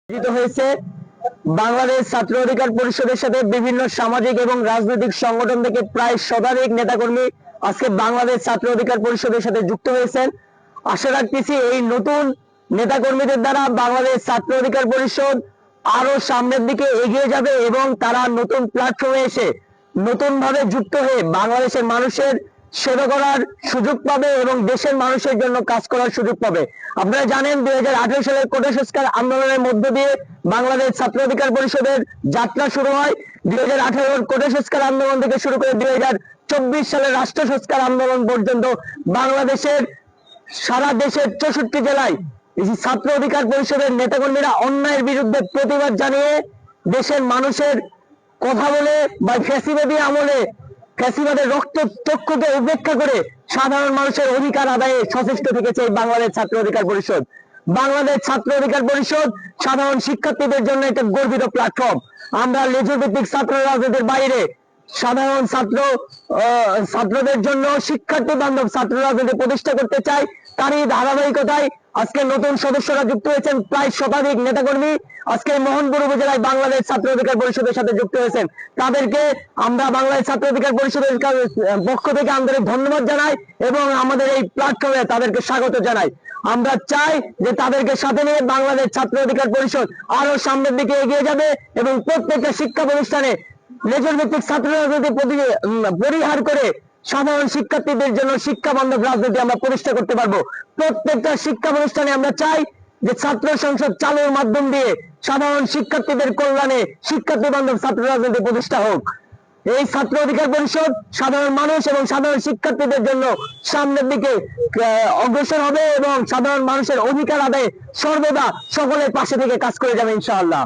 আয়োজিত হয়েছে বাংলাদেশ ছাত্র অধিকার পরিষদের সাথে বিভিন্ন সামাজিক এবং রাজনৈতিক সংগঠন থেকে প্রায় শতাধিক নেতাকর্মী আজকে বাংলাদেশ ছাত্র অধিকার পরিষদের সাথে যুক্ত হয়েছেন। আশা রাখতেছি এই নতুন নেতাকর্মীদের দ্বারা বাংলাদেশ ছাত্র অধিকার পরিষদ আরো সামনের দিকে এগিয়ে যাবে এবং তারা নতুন প্ল্যাটফর্মে এসে নতুন ভাবে যুক্ত হয়ে বাংলাদেশের মানুষের সেবা করার সুযোগ পাবে এবং দেশের মানুষের জন্য কাজ করার সুযোগ পাবে। আপনারা জানেন 2018 সালের কোটা সংস্কার আন্দোলনের মধ্য দিয়ে বাংলাদেশ ছাত্র অধিকার পরিষদের যাত্রা শুরু হয়। 2018 কোটা সংস্কার আন্দোলন থেকে শুরু করে 2024 সালের রাষ্ট্র সংস্কার আন্দোলন পর্যন্ত বাংলাদেশের সারা দেশের 64 জেলায় ছাত্র অধিকার পরিষদের নেতাকর্মীরা অন্যায়ের বিরুদ্ধে প্রতিবাদ জানিয়ে দেশের মানুষের কথা বলে বা ফ্যাসিবাদী আমলে ফ্যাসিবাদের রক্ত চক্ষুকে উপেক্ষা করে সাধারণ মানুষের অধিকার আদায়ে সচেষ্ট থেকেছে এই বাংলাদেশ ছাত্র অধিকার পরিষদ। বাংলাদেশ ছাত্র অধিকার পরিষদ সাধারণ শিক্ষার্থীদের জন্য একটা গর্বিত প্ল্যাটফর্ম। আমরা লেজুর ভিত্তিক ছাত্র রাজনীতির বাইরে সাধারণ ছাত্রদের জন্য শিক্ষার্থী বান্ধব ছাত্র রাজনীতি প্রতিষ্ঠা করতে চাই। তারই ধারাবাহিকতায় আজকে নতুন সদস্যরা যুক্ত হয়েছেন, প্রায় শতাধিক নেতাকর্মী আজকে মোহনপুর উপজেলায় বাংলাদেশ ছাত্র অধিকার পরিষদের সাথে যুক্ত হয়েছেন। তাদেরকে আমরা বাংলাদেশ ছাত্র অধিকার পরিষদের পক্ষ থেকে আন্তরিক ধন্যবাদ জানাই এবং আমাদের এই প্ল্যাটফর্মে তাদেরকে স্বাগত জানাই। আমরা চাই যে তাদেরকে সাথে নিয়ে বাংলাদেশ ছাত্র অধিকার পরিষদ আরো সামনের দিকে এগিয়ে যাবে এবং প্রত্যেকটা শিক্ষা প্রতিষ্ঠানে লেজুর ভিত্তিক ছাত্র রাজনীতি পরিহার করে সাধারণ শিক্ষার্থীদের জন্য শিক্ষা বান্ধব রাজনীতি আমরা প্রতিষ্ঠা করতে পারবো। প্রত্যেকটা শিক্ষা প্রতিষ্ঠানে আমরা চাই যে ছাত্র সংসদ চালুর মাধ্যম দিয়ে সাধারণ শিক্ষার্থীদের কল্যাণে শিক্ষার্থী বান্ধব ছাত্র রাজনীতি প্রতিষ্ঠা হোক। এই ছাত্র অধিকার পরিষদ সাধারণ মানুষ এবং সাধারণ শিক্ষার্থীদের জন্য সামনের দিকে অগ্রসর হবে এবং সাধারণ মানুষের অধিকার আদায়ে সর্বদা সকলের পাশে থেকে কাজ করে যাবে ইনশাআল্লাহ।